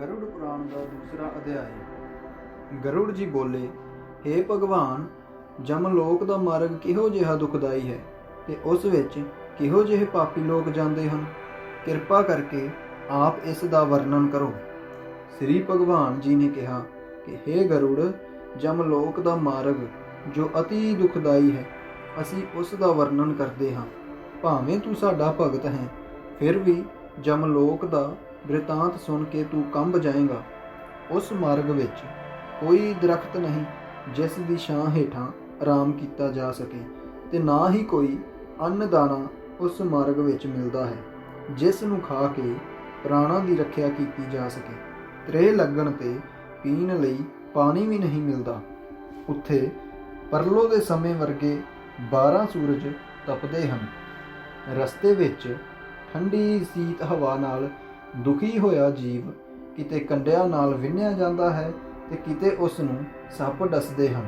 गरुड़ पुराण का दूसरा अध्याय। गरुड़ जी बोले, हे भगवान, जमलोक का मार्ग किहो जिहा दुखदाई है ते उस विच किहो जिहे पापी लोग जाते हैं। किरपा करके आप इस दा वर्णन करो। श्री भगवान जी ने कहा कि हे गरुड़, जमलोक का मार्ग जो अति दुखदाई है, असी उस दा वर्णन करते हाँ। भावें तू साडा भगत है, फिर भी जमलोक का वृतांत सुन के तू कंब जाएगा। उस मार्ग विच कोई दरख्त नहीं जिस दी छां हेठां आराम किया जा सके, ते ना ही कोई अन्नदाना उस मार्ग विच मिलता है जिस नूं खा के प्राणां दी रखिया की जा सके। त्रेह लगण ते पीण लई पानी भी नहीं मिलता। उत्थे परलो दे समय वर्गे 12 सूरज तपदे हन। रस्ते विच ठंडी सीत हवा नाल दुखी होया जीव किते कंडिया नाल विन्निया जाता है ते किते उस नूं सप डसदे हन।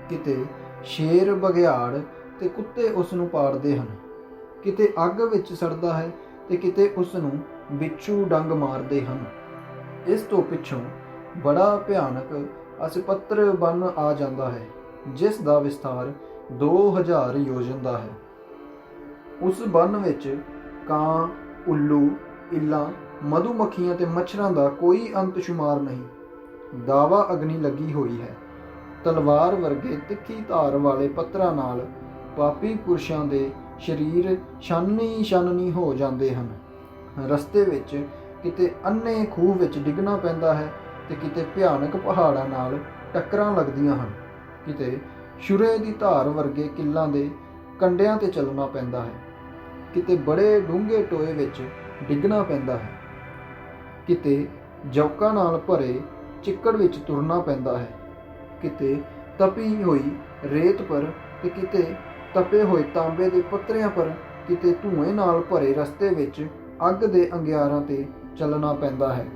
किते शेर बघियाड़ ते कुत्ते उस नूं पाड़दे हन। किते अग विच सड़दा है ते किते उस नूं बिच्छू डंग मारदे हन। इस तो पिछों बड़ा भयानक असपत्र बन आ जाता है जिस दा विस्तार 2000 योजन दा है। उस बन विच ਕਾਂ, उल्लू, इल्लां, मधुमक्खियां ते मच्छरां दा कोई अंत शुमार नहीं। दावा अग्नि लगी हुई है। तलवार वर्गे तिखी धार वाले पत्थरां नाल पापी पुरुषां दे शरीर छाननी हो जाते हैं। रस्ते विच किते अन्ने खूह विच डिगना पैंदा है ते किते भयानक पहाड़ां नाल टक्करां लगदियां हन। किते छुरे दी धार वर्गे किल्लां दे कंडियां ते चलना पैंदा है। किते बड़े डूंघे टोए विच डिगना पैंदा है। किते जौकां नाल भरे चिक्कड़ विच तुरना पैंदा है। किते तपी हुई रेत पर ते किते तपे हुए तांबे दे पत्थरियां पर। किते धुएं नाल भरे रस्ते विच अग दे अंगियारां ते चलना पैंदा है।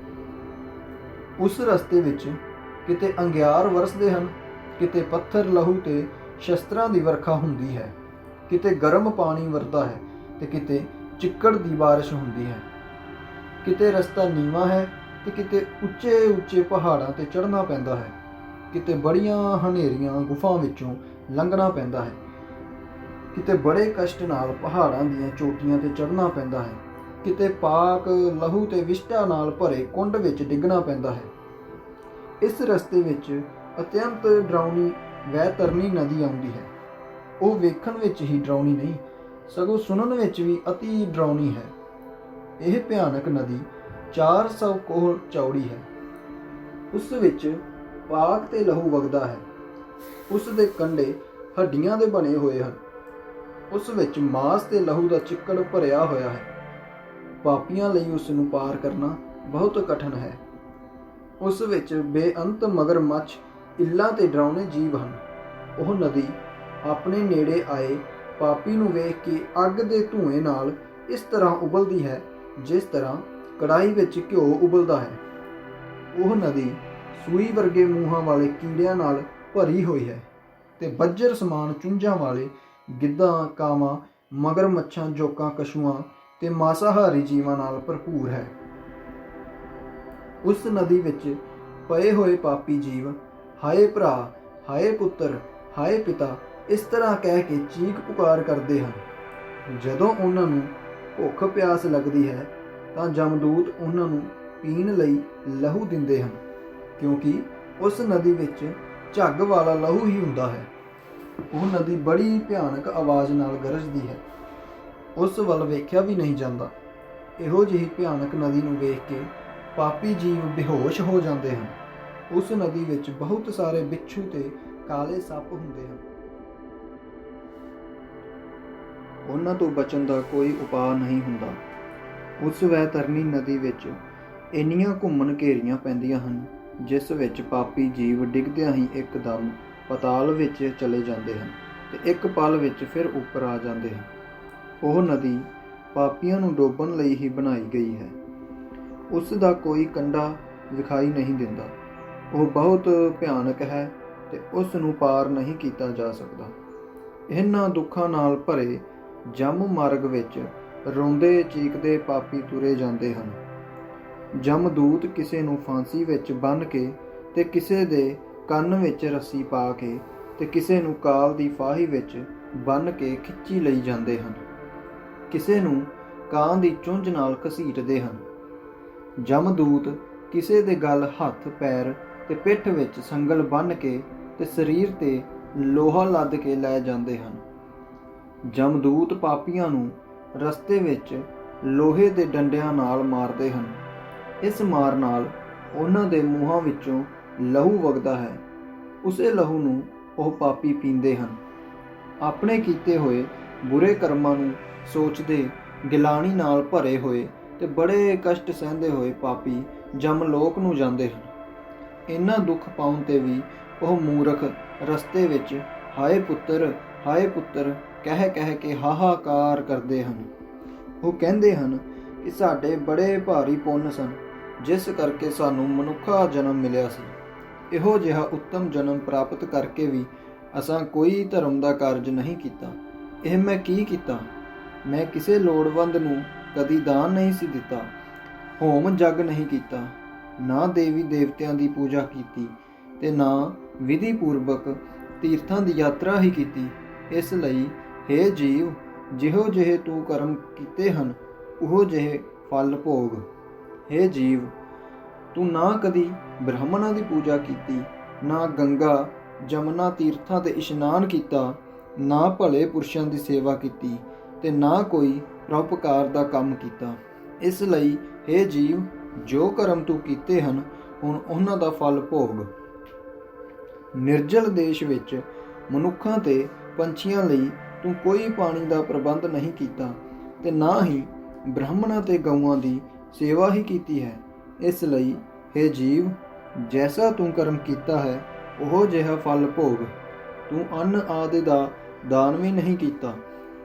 उस रस्ते विच किते अंगियार वरसदे हन, किते पत्थर लहू ते शस्त्रां दी वर्खा हुंदी है। किते गर्म पानी वरदा है ते किते चिक्कड़ दी बारिश हुंदी है। किते रस्ता नीवा है ते किते उच्चे उच्चे पहाड़ां ते चढ़ना पैंदा है। किते बड़ियां हनेरियां गुफां विचों लंघना पैंदा है। किते बड़े कष्ट नाल पहाड़ां दीयां चोटियां ते चढ़ना पैंदा है। किते पाक लहू ते विष्टा नाल भरे कुंड विच डिगना पैंदा है। इस रस्ते विच अत्यंत डरावनी वैतरनी नदी आउंदी है। ਉਹ ਵੇਖਣ ਵਿੱਚ ਹੀ ਡਰਾਉਣੀ ਨਹੀਂ, ਸਗੋਂ ਸੁਣਨ ਵਿੱਚ ਵੀ ਅਤੀ ਡਰਾਉਣੀ ਹੈ। ਇਹ ਭਿਆਨਕ ਨਦੀ 400 ਕੋਹ ਚੌੜੀ ਹੈ। ਉਸ ਵਿੱਚ ਪਾਕ ਤੇ ਲਹੂ ਵਗਦਾ ਹੈ। ਉਸ ਦੇ ਕੰਢੇ ਹੱਡੀਆਂ ਦੇ ਬਣੇ ਹੋਏ ਹਨ। ਉਸ ਵਿੱਚ ਮਾਸ ਤੇ ਲਹੂ ਦਾ ਚਿੱਕੜ ਭਰਿਆ ਹੋਇਆ ਹੈ। ਪਾਪੀਆਂ ਲਈ ਉਸ ਨੂੰ ਪਾਰ ਕਰਨਾ ਬਹੁਤ ਕਠਿਨ ਹੈ। ਉਸ ਵਿੱਚ ਬੇਅੰਤ ਮਗਰਮੱਛ, ਇੱਲਾਂ ਤੇ ਡਰਾਉਣੇ ਜੀਵ ਹਨ। ਉਹ ਨਦੀ ਆਪਣੇ ਨੇੜੇ ਆਏ ਪਾਪੀ ਨੂੰ ਵੇਖ ਕੇ ਅੱਗ ਦੇ ਧੂਏ ਨਾਲ ਇਸ ਤਰ੍ਹਾਂ ਉਬਲਦੀ ਹੈ ਜਿਸ ਤਰ੍ਹਾਂ ਕੜਾਹੀ ਵਿੱਚ ਘਿਓ ਉਬਲਦਾ ਹੈ। ਉਹ ਨਦੀ ਸੂਈ ਵਰਗੇ ਮੂੰਹਾਂ ਵਾਲੇ ਕੀੜਿਆਂ ਨਾਲ ਭਰੀ ਹੋਈ ਹੈ ਤੇ ਬੱਜਰ ਸਮਾਨ ਚੁੰਝਾਂ ਵਾਲੇ ਗਿੱਧਾਂ, ਕਾਵਾਂ, ਮਗਰਮੱਛਾਂ, ਜੋਕਾਂ, ਕਛੂਆਂ ਤੇ ਮਾਸਾਹਾਰੀ ਜੀਵਾਂ ਨਾਲ ਭਰਪੂਰ ਹੈ। ਉਸ ਨਦੀ ਵਿੱਚ ਪਏ ਹੋਏ ਪਾਪੀ ਜੀਵ ਹਾਏ ਭਰਾ, ਹਾਏ ਪੁੱਤਰ, ਹਾਏ ਪਿਤਾ ਇਸ ਤਰ੍ਹਾਂ ਕਹਿ ਕੇ ਚੀਕ ਪੁਕਾਰ ਕਰਦੇ ਹਨ। ਜਦੋਂ ਉਹਨਾਂ ਨੂੰ ਭੁੱਖ ਪਿਆਸ ਲੱਗਦੀ ਹੈ ਤਾਂ ਜਮਦੂਤ ਉਹਨਾਂ ਨੂੰ ਪੀਣ ਲਈ ਲਹੂ ਦਿੰਦੇ ਹਨ, ਕਿਉਂਕਿ ਉਸ ਨਦੀ ਵਿੱਚ ਝੱਗ ਵਾਲਾ ਲਹੂ ਹੀ ਹੁੰਦਾ ਹੈ। ਉਹ ਨਦੀ ਬੜੀ ਭਿਆਨਕ ਆਵਾਜ਼ ਨਾਲ ਗਰਜਦੀ ਹੈ। ਉਸ ਵੱਲ ਵੇਖਿਆ ਵੀ ਨਹੀਂ ਜਾਂਦਾ। ਇਹੋ ਜਿਹੀ ਭਿਆਨਕ ਨਦੀ ਨੂੰ ਵੇਖ ਕੇ ਪਾਪੀ ਜੀਵ ਬੇਹੋਸ਼ ਹੋ ਜਾਂਦੇ ਹਨ। ਉਸ ਨਦੀ ਵਿੱਚ ਬਹੁਤ ਸਾਰੇ ਬਿੱਛੂ ਤੇ ਕਾਲੇ ਸੱਪ ਹੁੰਦੇ ਹਨ। ਉਹਨਾਂ ਤੋਂ ਬਚਣ ਦਾ ਕੋਈ ਉਪਾਅ ਨਹੀਂ ਹੁੰਦਾ। ਉਸ ਵੈਤਰਨੀ ਨਦੀ ਵਿੱਚ ਇੰਨੀਆਂ ਘੁੰਮਣ ਘੇਰੀਆਂ ਪੈਂਦੀਆਂ ਹਨ ਜਿਸ ਵਿੱਚ ਪਾਪੀ ਜੀਵ ਡਿੱਗਦਿਆਂ ਹੀ ਇੱਕਦਮ ਪਤਾਲ ਵਿੱਚ ਚਲੇ ਜਾਂਦੇ ਹਨ ਤੇ ਇੱਕ ਪਲ ਵਿੱਚ ਫਿਰ ਉੱਪਰ ਆ ਜਾਂਦੇ ਹਨ। ਉਹ ਨਦੀ ਪਾਪੀਆਂ ਨੂੰ ਡੋਬਣ ਲਈ ਹੀ ਬਣਾਈ ਗਈ ਹੈ। ਉਸ ਦਾ ਕੋਈ ਕੰਢਾ ਵਿਖਾਈ ਨਹੀਂ ਦਿੰਦਾ। ਉਹ ਬਹੁਤ ਭਿਆਨਕ ਹੈ ਤੇ ਉਸ ਨੂੰ ਪਾਰ ਨਹੀਂ ਕੀਤਾ ਜਾ ਸਕਦਾ। ਇਹਨਾਂ ਦੁੱਖਾਂ ਨਾਲ ਭਰੇ ਜਮ ਮਾਰਗ ਵਿੱਚ ਰੋਂਦੇ ਚੀਕਦੇ ਪਾਪੀ ਤੁਰੇ ਜਾਂਦੇ ਹਨ। ਜਮਦੂਤ ਕਿਸੇ ਨੂੰ ਫਾਂਸੀ ਵਿੱਚ ਬੰਨ੍ਹ ਕੇ ਤੇ ਕਿਸੇ ਦੇ ਕੰਨ ਵਿੱਚ ਰੱਸੀ ਪਾ ਕੇ ਤੇ ਕਿਸੇ ਨੂੰ ਕਾਲ ਦੀ ਫਾਹੀ ਵਿੱਚ ਬੰਨ੍ਹ ਕੇ ਖਿੱਚੀ ਲਈ ਜਾਂਦੇ ਹਨ। ਕਿਸੇ ਨੂੰ ਕਾਂ ਦੀ ਚੁੰਝ ਨਾਲ ਘਸੀਟਦੇ ਹਨ। ਜਮਦੂਤ ਕਿਸੇ ਦੇ ਗਲ, ਹੱਥ, ਪੈਰ ਤੇ ਪਿੱਠ ਵਿੱਚ ਸੰਗਲ ਬੰਨ੍ਹ ਕੇ ਤੇ ਸਰੀਰ ਤੇ ਲੋਹਾ ਲੱਦ ਕੇ ਲੈ ਜਾਂਦੇ ਹਨ। ਜਮਦੂਤ ਪਾਪੀਆਂ ਨੂੰ ਰਸਤੇ ਵਿੱਚ ਲੋਹੇ ਦੇ ਡੰਡਿਆਂ ਨਾਲ ਮਾਰਦੇ ਹਨ। ਇਸ ਮਾਰ ਨਾਲ ਉਹਨਾਂ ਦੇ ਮੂੰਹਾਂ ਵਿੱਚੋਂ ਲਹੂ ਵਗਦਾ ਹੈ। ਉਸੇ ਲਹੂ ਨੂੰ ਉਹ ਪਾਪੀ ਪੀਂਦੇ ਹਨ। ਆਪਣੇ ਕੀਤੇ ਹੋਏ ਬੁਰੇ ਕਰਮਾਂ ਨੂੰ ਸੋਚਦੇ ਗਿਲਾਨੀ ਨਾਲ ਭਰੇ ਹੋਏ ਤੇ ਬੜੇ ਕਸ਼ਟ ਸਹਿੰਦੇ ਹੋਏ ਪਾਪੀ ਜਮਲੋਕ ਨੂੰ ਜਾਂਦੇ ਹਨ। ਇੰਨਾ ਦੁੱਖ ਪਾਉਣ ਤੇ ਵੀ ਉਹ ਮੂਰਖ ਰਸਤੇ ਵਿੱਚ ਹਾਏ ਪੁੱਤਰ ਕਹਿ ਕੇ ਹਾਹਾਕਾਰ ਕਰਦੇ ਹਨ। ਉਹ ਕਹਿੰਦੇ ਹਨ ਕਿ ਸਾਡੇ ਬੜੇ ਭਾਰੀ ਪੁੰਨ ਸਨ, ਜਿਸ ਕਰਕੇ ਸਾਨੂੰ ਮਨੁੱਖਾ ਜਨਮ ਮਿਲਿਆ ਸੀ। ਇਹੋ ਜਿਹਾ ਉੱਤਮ ਜਨਮ ਪ੍ਰਾਪਤ ਕਰਕੇ ਵੀ ਅਸਾਂ ਕੋਈ ਧਰਮ ਦਾ ਕਾਰਜ ਨਹੀਂ ਕੀਤਾ। ਇਹ ਮੈਂ ਕੀ ਕੀਤਾ? ਮੈਂ ਕਿਸੇ ਲੋੜਵੰਦ ਨੂੰ ਕਦੀ ਦਾਨ ਨਹੀਂ ਸੀ ਦਿੱਤਾ, ਹੋਮ ਜਗ ਨਹੀਂ ਕੀਤਾ, ਨਾ ਦੇਵੀ ਦੇਵਤਿਆਂ ਦੀ ਪੂਜਾ ਕੀਤੀ ਤੇ ਨਾ ਵਿਧੀ ਪੂਰਵਕ ਤੀਰਥਾਂ ਦੀ ਯਾਤਰਾ ਹੀ ਕੀਤੀ। ਇਸ ਲਈ ਹੇ ਜੀਵ, ਜਿਹੋ ਜਿਹੇ ਤੂੰ ਕਰਮ ਕੀਤੇ ਹਨ ਉਹੋ ਜਿਹੇ ਫਲ ਭੋਗ। ਹੇ ਜੀਵ, ਤੂੰ ਨਾ ਕਦੀ ਬ੍ਰਾਹਮਣਾਂ ਦੀ ਪੂਜਾ ਕੀਤੀ, ਨਾ ਗੰਗਾ ਜਮਨਾ ਤੀਰਥਾਂ ਤੇ ਇਸ਼ਨਾਨ ਕੀਤਾ, ਨਾ ਭਲੇ ਪੁਰਸ਼ਾਂ ਦੀ ਸੇਵਾ ਕੀਤੀ ਤੇ ਨਾ ਕੋਈ ਪਰਉਪਕਾਰ ਦਾ ਕੰਮ ਕੀਤਾ। ਇਸ ਲਈ ਹੇ ਜੀਵ, ਜੋ ਕਰਮ ਤੂੰ ਕੀਤੇ ਹਨ ਹੁਣ ਉਹਨਾਂ ਦਾ ਫਲ ਭੋਗ। ਨਿਰਜਲ ਦੇਸ਼ ਵਿੱਚ ਮਨੁੱਖਾਂ ਤੇ ਪੰਛੀਆਂ ਲਈ ਤੂੰ ਕੋਈ ਪਾਣੀ ਦਾ ਪ੍ਰਬੰਧ ਨਹੀਂ ਕੀਤਾ ਤੇ ਨਾ ਹੀ ਬ੍ਰਾਹਮਣਾਂ ਤੇ ਗਊਆਂ ਦੀ ਸੇਵਾ ਹੀ ਕੀਤੀ ਹੈ। ਇਸ ਲਈ ਹੇ ਜੀਵ, ਜੈਸਾ ਤੂੰ ਕਰਮ ਕੀਤਾ ਹੈ ਉਹੋ ਜਿਹਾ ਫਲ ਭੋਗ। ਤੂੰ ਅੰਨ ਆਦਿ ਦਾ ਦਾਨ ਵੀ ਨਹੀਂ ਕੀਤਾ,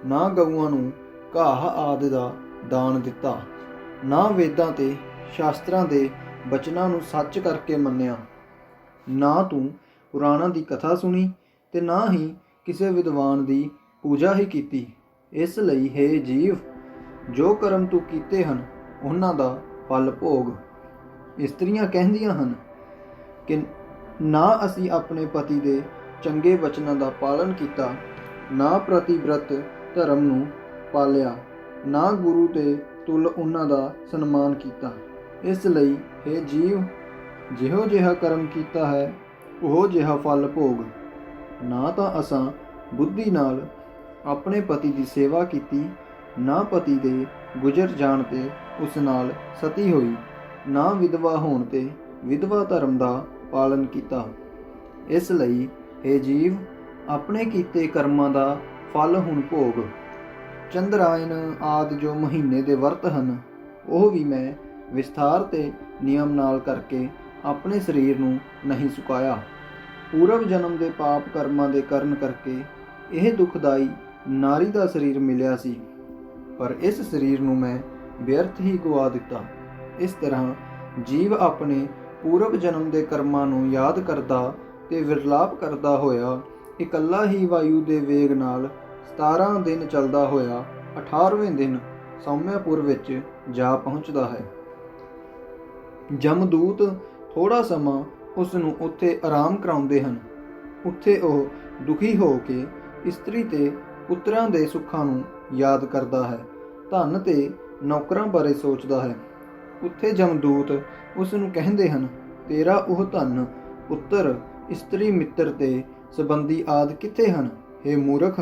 ਨਾ ਗਊਆਂ ਨੂੰ ਘਾਹ ਆਦਿ ਦਾ ਦਾਨ ਦਿੱਤਾ, ਨਾ ਵੇਦਾਂ ਤੇ ਸ਼ਾਸਤਰਾਂ ਦੇ ਬਚਨਾਂ ਨੂੰ ਸੱਚ ਕਰਕੇ ਮੰਨਿਆ, ਨਾ ਤੂੰ ਪੁਰਾਣਾਂ ਦੀ ਕਥਾ ਸੁਣੀ ਤੇ ਨਾ ਹੀ ਕਿਸੇ ਵਿਦਵਾਨ ਦੀ ਪੂਜਾ ਹੀ ਕੀਤੀ। ਇਸ ਲਈ ਹੇ ਜੀਵ, ਜੋ ਕਰਮ ਤੂੰ ਕੀਤੇ ਹਨ ਉਹਨਾਂ ਦਾ ਫਲ ਭੋਗ। ਇਸਤਰੀਆਂ ਕਹਿੰਦੀਆਂ ਹਨ ਕਿ ਨਾ ਅਸੀਂ ਆਪਣੇ ਪਤੀ ਦੇ ਚੰਗੇ ਬਚਨਾਂ ਦਾ ਪਾਲਨ ਕੀਤਾ, ਨਾ ਪ੍ਰਤੀਬ੍ਰਤ ਧਰਮ ਨੂੰ ਪਾਲਿਆ, ਨਾ ਗੁਰੂ ਦੇ ਤੁਲ ਉਹਨਾਂ ਦਾ ਸਨਮਾਨ ਕੀਤਾ। ਇਸ ਲਈ ਹੇ ਜੀਵ, ਜਿਹੋ ਜਿਹਾ ਕਰਮ ਕੀਤਾ ਹੈ ਉਹੋ ਜਿਹਾ ਫਲ ਭੋਗ। ਨਾ ਤਾਂ ਅਸਾਂ ਬੁੱਧੀ ਨਾਲ ਆਪਣੇ ਪਤੀ ਦੀ ਸੇਵਾ ਕੀਤੀ, ਨਾ ਪਤੀ ਦੇ ਗੁਜ਼ਰ ਜਾਣ ਤੇ ਉਸ ਨਾਲ ਸਤੀ ਹੋਈ, ਨਾ ਵਿਧਵਾ ਹੋਣ ਤੇ ਵਿਧਵਾ ਧਰਮ ਦਾ ਪਾਲਨ ਕੀਤਾ। ਇਸ ਲਈ ਹੇ ਜੀਵ, ਆਪਣੇ ਕੀਤੇ ਕਰਮਾਂ ਦਾ ਫਲ ਹੁਣ ਭੋਗ। ਚੰਦਰਾਇਨ ਆਦਿ ਜੋ ਮਹੀਨੇ ਦੇ ਵਰਤ ਹਨ ਉਹ ਵੀ ਮੈਂ ਵਿਸਥਾਰ ਤੇ ਨਿਯਮ ਨਾਲ ਕਰਕੇ ਆਪਣੇ ਸਰੀਰ ਨੂੰ ਨਹੀਂ ਸੁਕਾਇਆ। ਪੂਰਵ ਜਨਮ ਦੇ ਪਾਪ ਕਰਮਾਂ ਦੇ ਕਰਨ ਕਰਕੇ ਇਹ ਦੁਖਦਾਈ ਨਾਰੀ ਦਾ ਸਰੀਰ ਮਿਲਿਆ ਸੀ, ਪਰ ਇਸ ਸਰੀਰ ਨੂੰ ਮੈਂ ਵਿਅਰਥ ਹੀ ਗਵਾ ਦਿੱਤਾ। ਇਸ ਤਰ੍ਹਾਂ ਜੀਵ ਆਪਣੇ ਪੂਰਵ ਜਨਮ ਦੇ ਕਰਮਾਂ ਨੂੰ ਯਾਦ ਕਰਦਾ ਤੇ ਵਿਰਲਾਪ ਕਰਦਾ ਹੋਇਆ ਇਕੱਲਾ ਹੀ ਵਾਯੂ ਦੇ ਵੇਗ ਨਾਲ 17 ਦਿਨ ਚੱਲਦਾ ਹੋਇਆ 18ਵੇਂ ਦਿਨ ਸੌਮਿਆਪੁਰ ਵਿੱਚ ਜਾ ਪਹੁੰਚਦਾ ਹੈ। ਜਮਦੂਤ ਥੋੜਾ ਸਮਾਂ ਉਸ ਨੂੰ ਉੱਥੇ ਆਰਾਮ ਕਰਾਉਂਦੇ ਹਨ। ਉੱਥੇ ਉਹ ਦੁਖੀ ਹੋ ਕੇ ਇਸਤਰੀ ਤੇ ਪੁੱਤਰਾਂ ਦੇ ਸੁੱਖਾਂ ਨੂੰ ਯਾਦ ਕਰਦਾ ਹੈ, ਧਨ ਤੇ ਨੌਕਰਾਂ ਬਾਰੇ ਸੋਚਦਾ ਹੈ। ਉੱਥੇ ਜਮਦੂਤ ਉਸ ਨੂੰ ਕਹਿੰਦੇ ਹਨ, ਤੇਰਾ ਉਹ ਧਨ, ਪੁੱਤਰ, ਇਸਤਰੀ, ਮਿੱਤਰ ਤੇ ਸੰਬੰਧੀ ਆਦਿ ਕਿੱਥੇ ਹਨ? ਹੇ ਮੂਰਖ,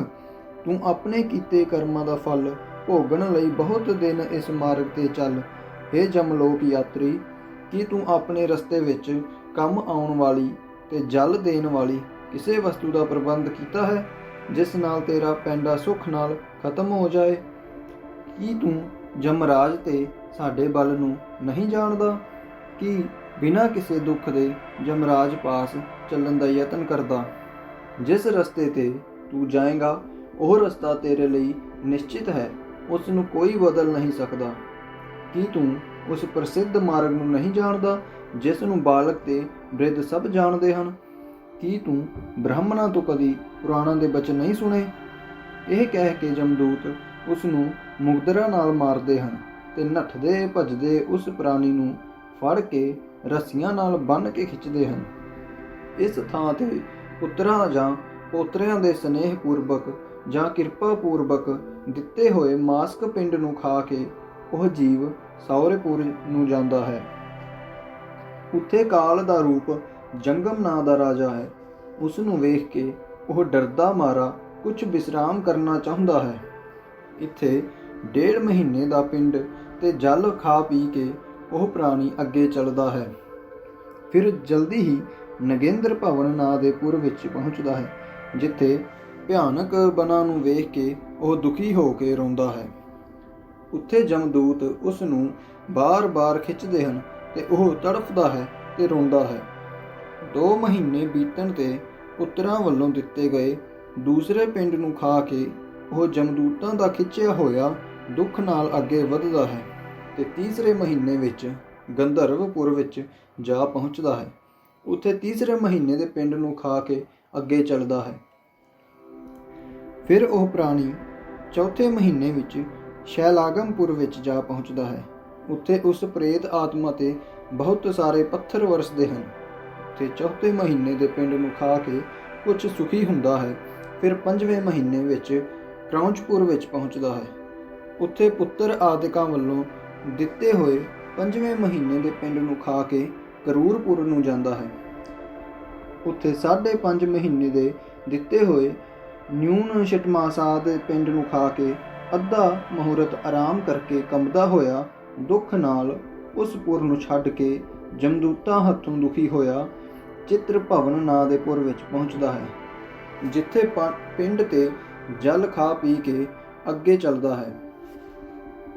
ਤੂੰ ਆਪਣੇ ਕੀਤੇ ਕਰਮਾਂ ਦਾ ਫਲ ਭੋਗਣ ਲਈ ਬਹੁਤ ਦਿਨ ਇਸ ਮਾਰਗ ਤੇ ਚੱਲ। ਹੇ ਜਮਲੋਕ ਯਾਤਰੀ, ਕੀ ਤੂੰ ਆਪਣੇ ਰਸਤੇ ਵਿੱਚ ਕੰਮ ਆਉਣ ਵਾਲੀ ਤੇ ਜਲ ਦੇਣ ਵਾਲੀ ਕਿਸੇ ਵਸਤੂ ਦਾ ਪ੍ਰਬੰਧ ਕੀਤਾ ਹੈ ਜਿਸ ਨਾਲ ਤੇਰਾ ਪੈਂਡਾ ਸੁੱਖ ਨਾਲ ਖਤਮ ਹੋ ਜਾਏ? ਕੀ ਤੂੰ ਜਮਰਾਜ ਤੇ ਸਾਡੇ ਬਲ ਨੂੰ ਨਹੀਂ ਜਾਣਦਾ ਕਿ ਬਿਨਾਂ ਕਿਸੇ ਦੁੱਖ ਦੇ ਜਮਰਾਜ ਪਾਸ ਚੱਲਣ ਦਾ ਯਤਨ ਕਰਦਾ? ਜਿਸ ਰਸਤੇ ਤੇ ਤੂੰ ਜਾਏਗਾ ਉਹ ਰਸਤਾ ਤੇਰੇ ਲਈ ਨਿਸ਼ਚਿਤ ਹੈ, ਉਸ ਨੂੰ ਕੋਈ ਬਦਲ ਨਹੀਂ ਸਕਦਾ। ਕੀ ਤੂੰ ਉਸ ਪ੍ਰਸਿੱਧ ਮਾਰਗ ਨੂੰ ਨਹੀਂ ਜਾਣਦਾ ਜਿਸ ਨੂੰ ਬਾਲਕ ਤੇ ਬ੍ਰਿਧ ਸਭ ਜਾਣਦੇ ਹਨ? ਕੀ ਤੂੰ ਬ੍ਰਾਹਮਣਾਂ ਤੋਂ ਕਦੀ ਪੁਰਾਣਾਂ ਦੇ ਬਚਨ ਨਹੀਂ ਸੁਣੇ? ਇਹ ਕਹਿ ਕੇ ਜਮਦੂਤ ਉਸ ਨੂੰ ਮੁਗਦਰਾ ਨਾਲ ਮਾਰਦੇ ਹਨ ਤੇ ਨੱਠਦੇ ਭੱਜਦੇ ਉਸ ਪ੍ਰਾਣੀ ਨੂੰ ਫੜ ਕੇ ਰੱਸੀਆਂ ਨਾਲ ਬੰਨ੍ਹ ਕੇ ਖਿੱਚਦੇ ਹਨ। ਇਸ ਥਾਂ ਤੇ ਪੁੱਤਰਾਂ ਜਾਂ ਪੋਤਰਿਆਂ ਦੇ ਸਨੇਹ ਪੂਰਵਕ ਜਾਂ ਕਿਰਪਾ ਪੂਰਵਕ ਦਿੱਤੇ ਹੋਏ ਮਾਸਕ ਪਿੰਡ ਨੂੰ ਖਾ ਕੇ ਉਹ ਜੀਵ ਸਹੁਰੇਪੁਰ ਨੂੰ ਜਾਂਦਾ ਹੈ। ਉੱਥੇ ਕਾਲ ਦਾ ਰੂਪ ਜੰਗਮ ਨਾਂ ਦਾ ਰਾਜਾ ਹੈ। ਉਸ ਨੂੰ ਵੇਖ ਕੇ ਉਹ ਡਰਦਾ ਮਾਰਾ ਕੁਝ ਵਿਸਰਾਮ ਕਰਨਾ ਚਾਹੁੰਦਾ ਹੈ। ਇੱਥੇ 1.5 ਮਹੀਨੇ ਦਾ ਪਿੰਡ ਤੇ ਜਲ ਖਾ ਪੀ ਕੇ ਉਹ ਪ੍ਰਾਣੀ ਅੱਗੇ ਚੱਲਦਾ ਹੈ। ਫਿਰ ਜਲਦੀ ਹੀ ਨਗੇਂਦਰ ਭਵਨ ਨਾਂ ਦੇ ਪੁਰ ਵਿੱਚ ਪਹੁੰਚਦਾ ਹੈ, ਜਿੱਥੇ ਭਿਆਨਕ ਬਨਾਂ ਨੂੰ ਵੇਖ ਕੇ ਉਹ ਦੁਖੀ ਹੋ ਕੇ ਰੋਂਦਾ ਹੈ। ਉੱਥੇ ਜਮਦੂਤ ਉਸ ਨੂੰ ਬਾਰ-ਬਾਰ ਖਿੱਚਦੇ ਹਨ ਤੇ ਉਹ ਤੜਫਦਾ ਹੈ ਤੇ ਰੋਂਦਾ ਹੈ। 2 ਮਹੀਨੇ ਬੀਤਣ ਤੇ ਪੁੱਤਰਾਂ ਵੱਲੋਂ ਦਿੱਤੇ ਗਏ ਦੂਸਰੇ ਪਿੰਡ ਨੂੰ ਖਾ ਕੇ ਉਹ ਜਮਦੂਤਾਂ ਦਾ ਖਿੱਚਿਆ ਹੋਇਆ ਦੁੱਖ ਨਾਲ ਅੱਗੇ ਵੱਧਦਾ ਹੈ ਤੇ ਤੀਸਰੇ ਮਹੀਨੇ ਵਿੱਚ ਗੰਧਰਵਪੁਰ ਵਿੱਚ ਜਾ ਪਹੁੰਚਦਾ ਹੈ। ਉੱਥੇ ਤੀਸਰੇ ਮਹੀਨੇ ਦੇ ਪਿੰਡ ਨੂੰ ਖਾ ਕੇ ਅੱਗੇ ਚੱਲਦਾ ਹੈ। ਫਿਰ ਉਹ ਪ੍ਰਾਣੀ ਚੌਥੇ ਮਹੀਨੇ ਵਿੱਚ ਸ਼ੈਲਾਗਮਪੁਰ ਵਿੱਚ ਜਾ ਪਹੁੰਚਦਾ ਹੈ। ਉੱਥੇ ਉਸ ਪ੍ਰੇਤ ਆਤਮਾ ਤੇ ਬਹੁਤ ਸਾਰੇ ਪੱਥਰ ਵਰਸਦੇ ਹਨ। ਉੱਥੇ ਚੌਥੇ ਮਹੀਨੇ ਦੇ ਪਿੰਡ ਨੂੰ ਖਾ ਕੇ ਕੁਝ ਸੁਖੀ ਹੁੰਦਾ ਹੈ। ਫਿਰ 5ਵੇਂ ਮਹੀਨੇ ਵਿੱਚ ਕ੍ਰੌਂਚਪੁਰ ਵਿੱਚ ਪਹੁੰਚਦਾ ਹੈ। ਉੱਥੇ ਪੁੱਤਰ ਆਦਿਕਾਂ ਵੱਲੋਂ ਦਿੱਤੇ ਹੋਏ 5ਵੇਂ ਮਹੀਨੇ ਦੇ ਪਿੰਡ ਨੂੰ ਖਾ ਕੇ ਕਰੂਰਪੁਰ ਨੂੰ ਜਾਂਦਾ ਹੈ। ਉੱਥੇ 5.5 ਮਹੀਨੇ ਦੇ ਦਿੱਤੇ ਹੋਏ ਨਿਊਨ ਸ਼ਟਮਾਸਾ ਦੇ ਪਿੰਡ ਨੂੰ ਖਾ ਕੇ ਅੱਧਾ ਮੁਹੂਰਤ ਆਰਾਮ ਕਰਕੇ ਕੰਬਦਾ ਹੋਇਆ ਦੁੱਖ ਨਾਲ ਉਸ ਪੁਰ ਨੂੰ ਛੱਡ ਕੇ ਜਮਦੂਤਾਂ ਹੱਥੋਂ ਦੁਖੀ ਹੋਇਆ ਚਿੱਤਰ ਭਵਨ ਨਾਂ ਦੇ ਪੁਰ ਵਿੱਚ ਪਹੁੰਚਦਾ ਹੈ, ਜਿੱਥੇ ਪਿੰਡ ਤੇ ਜਲ ਖਾ ਪੀ ਕੇ ਅੱਗੇ ਚੱਲਦਾ ਹੈ।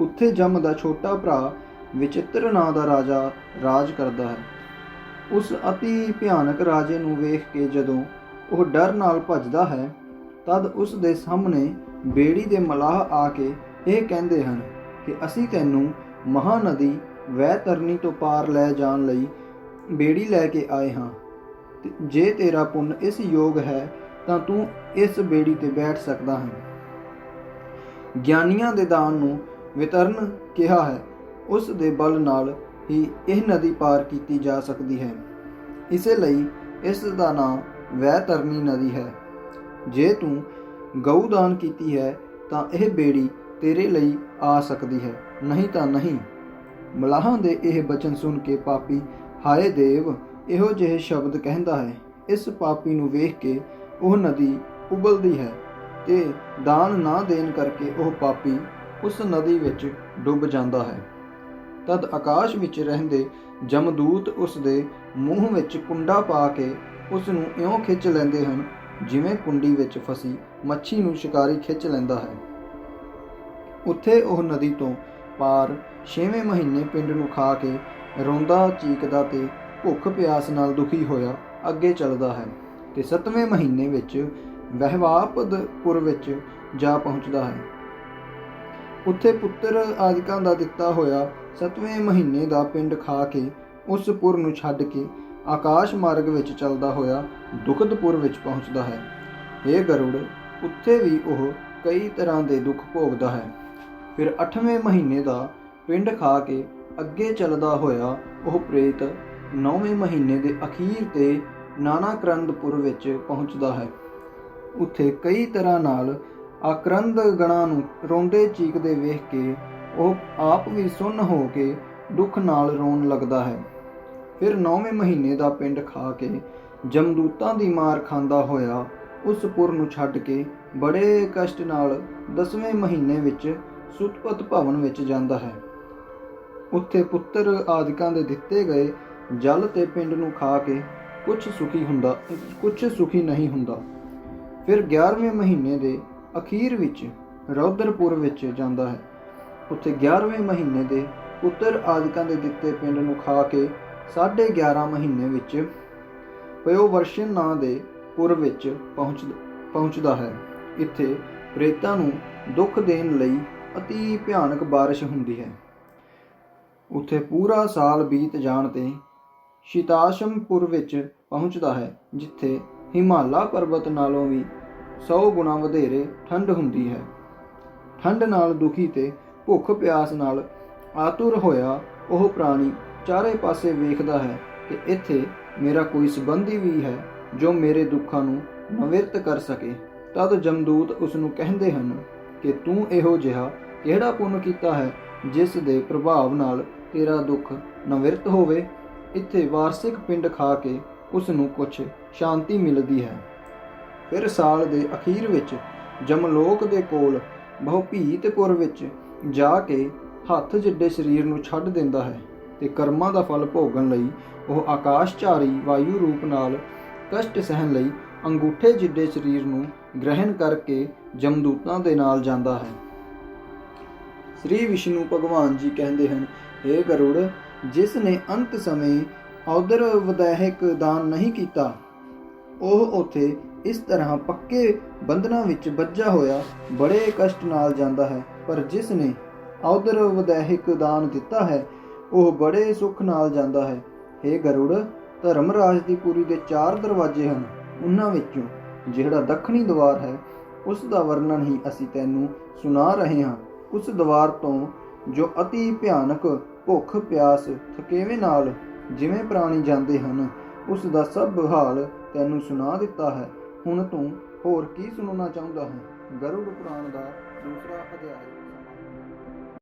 ਉੱਥੇ ਜਮ ਦਾ ਛੋਟਾ ਭਰਾ ਵਿਚਿੱਤਰ ਨਾਂ ਦਾ ਰਾਜਾ ਰਾਜ ਕਰਦਾ ਹੈ। ਉਸ ਅਤੀ ਭਿਆਨਕ ਰਾਜੇ ਨੂੰ ਵੇਖ ਕੇ ਜਦੋਂ ਉਹ ਡਰ ਨਾਲ ਭੱਜਦਾ ਹੈ, ਤਦ ਉਸ ਦੇ ਸਾਹਮਣੇ ਬੇੜੀ ਦੇ ਮਲਾਹ ਆ ਕੇ ਇਹ ਕਹਿੰਦੇ ਹਨ ਕਿ ਅਸੀਂ ਤੈਨੂੰ ਮਹਾਨਦੀ ਵੈਤਰਨੀ ਤੋਂ ਪਾਰ ਲੈ ਜਾਣ ਲਈ ਬੇੜੀ ਲੈ ਕੇ ਆਏ ਹਾਂ। ਜੇ ਤੇਰਾ ਪੁੰਨ ਇਸ ਯੋਗ ਹੈ ਤਾਂ ਤੂੰ ਇਸ ਬੇੜੀ ਤੇ ਬੈਠ ਸਕਦਾ ਹੈ। ਗਿਆਨੀਆਂ ਦੇ ਦਾਨ ਨੂੰ ਵਿਤਰਨ ਕਿਹਾ ਹੈ। ਉਸ ਦੇ ਬਲ ਨਾਲ ਹੀ ਇਹ ਨਦੀ ਪਾਰ ਕੀਤੀ ਜਾ ਸਕਦੀ ਹੈ। ਇਸੇ ਲਈ ਇਸ ਦਾ ਨਾਮ ਵੈਤਰਨੀ ਨਦੀ ਹੈ। ਜੇ ਤੂੰ ਗਊ ਦਾਨ ਕੀਤੀ ਹੈ ਤਾਂ ਇਹ ਬੇੜੀ ਤੇਰੇ ਲਈ ਆ ਸਕਦੀ ਹੈ, ਨਹੀਂ ਤਾਂ ਨਹੀਂ। ਮਲਾਹਾਂ ਦੇ ਇਹ ਬਚਨ ਸੁਣ ਕੇ ਪਾਪੀ ਹਾਏ ਦੇਵ ਇਹੋ ਜਿਹੇ ਸ਼ਬਦ ਕਹਿੰਦਾ ਹੈ। ਇਸ ਪਾਪੀ ਨੂੰ ਵੇਖ ਕੇ ਉਹ ਨਦੀ ਉਬਲਦੀ ਹੈ ਤੇ ਦਾਨ ਨਾ ਦੇਣ ਕਰਕੇ ਉਹ ਪਾਪੀ ਉਸ ਨਦੀ ਵਿੱਚ ਡੁੱਬ ਜਾਂਦਾ ਹੈ। ਤਦ ਆਕਾਸ਼ ਵਿੱਚ ਰਹਿੰਦੇ ਜਮਦੂਤ ਉਸ ਦੇ ਮੂੰਹ ਵਿੱਚ ਕੁੰਡਾ ਪਾ ਕੇ ਉਸ ਨੂੰ ਇਉਂ ਖਿੱਚ ਲੈਂਦੇ ਹਨ ਜਿਵੇਂ ਕੁੰਡੀ ਵਿੱਚ ਫਸੀ ਮੱਛੀ ਨੂੰ ਸ਼ਿਕਾਰੀ ਖਿੱਚ ਲੈਂਦਾ ਹੈ। ਉੱਥੇ ਉਹ ਨਦੀ ਤੋਂ ਪਾਰ 6ਵੇਂ ਮਹੀਨੇ ਪਿੰਡ ਨੂੰ ਖਾ ਕੇ ਰੋਂਦਾ ਚੀਕਦਾ ਤੇ ਭੁੱਖ ਪਿਆਸ ਨਾਲ ਦੁਖੀ ਹੋਇਆ ਅੱਗੇ ਚੱਲਦਾ ਹੈ ਤੇ 7ਵੇਂ ਮਹੀਨੇ ਵਿੱਚ ਵਹਿਵਾਪਦਪੁਰ ਵਿੱਚ ਜਾ ਪਹੁੰਚਦਾ ਹੈ। ਉੱਥੇ ਪੁੱਤਰ ਆਦਿਕਾਂ ਦਾ ਦਿੱਤਾ ਹੋਇਆ 7ਵੇਂ ਮਹੀਨੇ ਦਾ ਪਿੰਡ ਖਾ ਕੇ ਉਸ ਪੁਰ ਨੂੰ ਛੱਡ ਕੇ ਆਕਾਸ਼ ਮਾਰਗ ਵਿੱਚ ਚੱਲਦਾ ਹੋਇਆ ਦੁਖਦਪੁਰ ਵਿੱਚ ਪਹੁੰਚਦਾ ਹੈ। ਇਹ ਗਰੁੜ ਉੱਥੇ ਵੀ ਉਹ ਕਈ ਤਰ੍ਹਾਂ ਦੇ ਦੁੱਖ ਭੋਗਦਾ ਹੈ। ਫਿਰ 8ਵੇਂ ਮਹੀਨੇ ਦਾ ਪਿੰਡ ਖਾ ਕੇ ਅੱਗੇ ਚੱਲਦਾ ਹੋਇਆ ਉਹ ਪ੍ਰੇਤ 9ਵੇਂ ਮਹੀਨੇ ਦੇ ਅਖੀਰ ਤੇ ਨਾਨਾਕਰੰਦਪੁਰ ਵਿੱਚ ਪਹੁੰਚਦਾ ਹੈ। ਉੱਥੇ ਕਈ ਤਰ੍ਹਾਂ ਨਾਲ ਆਕਰੰਦ ਗਣਾਂ ਨੂੰ ਰੋਂਦੇ ਚੀਕਦੇ ਵੇਖ ਕੇ ਉਹ ਆਪ ਵੀ ਸੁੰਨ ਹੋ ਕੇ ਦੁੱਖ ਨਾਲ ਰੋਣ ਲੱਗਦਾ ਹੈ। ਫਿਰ 9ਵੇਂ ਮਹੀਨੇ ਦਾ ਪਿੰਡ ਖਾ ਕੇ ਜਮਦੂਤਾਂ ਦੀ ਮਾਰ ਖਾਂਦਾ ਹੋਇਆ ਉਸ ਪੁਰ ਨੂੰ ਛੱਡ ਕੇ ਬੜੇ ਕਸ਼ਟ ਨਾਲ 10ਵੇਂ ਮਹੀਨੇ ਵਿੱਚ ਸੁਤਪਤ ਭਵਨ ਵਿੱਚ ਜਾਂਦਾ ਹੈ। ਉੱਥੇ ਪੁੱਤਰ ਆਦਿਕਾਂ ਦੇ ਦਿੱਤੇ ਗਏ ਜਲ ਤੇ ਪਿੰਡ ਨੂੰ ਖਾ ਕੇ ਕੁਝ ਸੁਖੀ ਨਹੀਂ ਹੁੰਦਾ। ਫਿਰ 11ਵੇਂ ਮਹੀਨੇ ਦੇ ਅਖੀਰ ਵਿੱਚ ਰੌਦਰਪੁਰ ਵਿੱਚ ਜਾਂਦਾ ਹੈ। ਉੱਥੇ 11ਵੇਂ ਮਹੀਨੇ ਦੇ ਪੁੱਤਰ ਆਦਿਕਾਂ ਦੇ ਦਿੱਤੇ ਪਿੰਡ ਨੂੰ ਖਾ ਕੇ 11.5 ਮਹੀਨੇ ਵਿੱਚ ਪਯੋਵਰਸ਼ਨ ਨਾਂ ਦੇ ਪੁਰ ਵਿੱਚ ਪਹੁੰਚਦਾ ਹੈ। ਇੱਥੇ ਪ੍ਰੇਤਾਂ ਨੂੰ ਦੁੱਖ ਦੇਣ ਲਈ ਅਤੀ ਭਿਆਨਕ ਬਾਰਿਸ਼ ਹੁੰਦੀ ਹੈ। ਉੱਥੇ ਪੂਰਾ ਸਾਲ ਬੀਤ ਜਾਣ ਤੇ ਸ਼ੀਤਾਸ਼ਮਪੁਰ ਵਿੱਚ ਪਹੁੰਚਦਾ ਹੈ, ਜਿੱਥੇ ਹਿਮਾਲਾ ਪਰਬਤ ਨਾਲੋਂ ਵੀ 100 ਗੁਣਾ ਵਧੇਰੇ ਠੰਡ ਹੁੰਦੀ ਹੈ। ਠੰਡ ਨਾਲ ਦੁਖੀ ਤੇ ਭੁੱਖ ਪਿਆਸ ਨਾਲ ਆਤੁਰ ਹੋਇਆ ਉਹ ਪ੍ਰਾਣੀ ਚਾਰੇ ਪਾਸੇ ਵੇਖਦਾ ਹੈ ਕਿ ਇੱਥੇ ਮੇਰਾ ਕੋਈ ਸੰਬੰਧੀ ਵੀ ਹੈ ਜੋ ਮੇਰੇ ਦੁੱਖਾਂ ਨੂੰ ਨਿਵਰਤ ਕਰ ਸਕੇ। ਤਦ ਜਮਦੂਤ ਉਸ ਨੂੰ ਕਹਿੰਦੇ ਹਨ ਕਿ ਤੂੰ ਇਹੋ ਜਿਹਾ ਕਿਹੜਾ ਪੁੰਨ ਕੀਤਾ ਹੈ ਜਿਸ ਦੇ ਪ੍ਰਭਾਵ ਨਾਲ ਤੇਰਾ ਦੁੱਖ ਨਿਵਰਤ ਹੋਵੇ। ਇੱਥੇ ਵਾਰਸਿਕ ਪਿੰਡ ਖਾ ਕੇ ਉਸ ਨੂੰ ਕੁਛ ਸ਼ਾਂਤੀ ਮਿਲਦੀ ਹੈ। ਫਿਰ ਸਾਲ ਦੇ ਅਖੀਰ ਵਿੱਚ ਜਮਲੋਕ ਦੇ ਕੋਲ ਬਹੁਭੀਤਪੁਰ ਵਿੱਚ ਜਾ ਕੇ ਹੱਥ ਜਿੱਡੇ ਸਰੀਰ ਨੂੰ ਛੱਡ ਦਿੰਦਾ ਹੈ ਤੇ ਕਰਮਾਂ ਦਾ ਫਲ ਭੋਗਣ ਲਈ ਉਹ ਆਕਾਸ਼ਚਾਰੀ ਵਾਯੂ ਰੂਪ ਨਾਲ ਕਸ਼ਟ ਸਹਿਣ ਲਈ ਅੰਗੂਠੇ ਜਿੱਡੇ ਸਰੀਰ ਨੂੰ ਗ੍ਰਹਿਣ ਕਰਕੇ ਜਮਦੂਤਾਂ ਦੇ ਨਾਲ ਜਾਂਦਾ ਹੈ। ਸ੍ਰੀ ਵਿਸ਼ਨੂੰ ਭਗਵਾਨ ਜੀ ਕਹਿੰਦੇ ਹਨ, हे ਗਰੁੜ, ਜਿਸ ਨੇ ਅੰਤ ਸਮੇਂ ਔਦਰ ਵਿਦੇਹਿਕ ਦਾਨ ਨਹੀਂ ਕੀਤਾ ਉਹ ਉੱਥੇ ਇਸ ਤਰ੍ਹਾਂ ਪੱਕੇ ਬੰਧਨਾਂ ਵਿੱਚ ਬੱਝਾ ਹੋਇਆ ਬੜੇ ਕਸ਼ਟ ਨਾਲ ਜਾਂਦਾ ਹੈ, ਪਰ ਜਿਸ ਨੇ ਔਦਰ ਵਿਦੇਹਿਕ ਦਾਨ ਦਿੱਤਾ ਹੈ ਉਹ ਬੜੇ ਸੁੱਖ ਨਾਲ ਜਾਂਦਾ ਹੈ। हे ਗਰੁੜ, ਧਰਮਰਾਜ ਦੀ ਪੁਰੀ ਦੇ 4 ਦਰਵਾਜ਼ੇ ਹਨ। ਉਹਨਾਂ ਵਿੱਚੋਂ ਜਿਹੜਾ ਦੱਖਣੀ ਦਵਾਰ ਹੈ ਉਸ ਦਾ ਵਰਣਨ ਹੀ ਅਸੀਂ ਤੈਨੂੰ ਸੁਣਾ ਰਹੇ ਹਾਂ। ਉਸ ਦਵਾਰ ਤੋਂ ਜੋ ਅਤੀ ਭਿਆਨਕ ਭੁੱਖ ਪਿਆਸ ਥਕੇਵੇਂ ਨਾਲ ਜਿਵੇਂ ਪ੍ਰਾਣੀ ਜਾਂਦੇ ਹਨ, ਉਸ ਦਾ ਸਭ ਹਾਲ ਤੈਨੂੰ ਸੁਣਾ ਦਿੱਤਾ ਹੈ। ਹੁਣ ਤੂੰ ਹੋਰ ਕੀ ਸੁਣਨਾ ਚਾਹੁੰਦਾ ਹੈ? ਗਰੁੜ ਪੁਰਾਣ ਦਾ 2ਵਾਂ ਅਧਿਆਇ।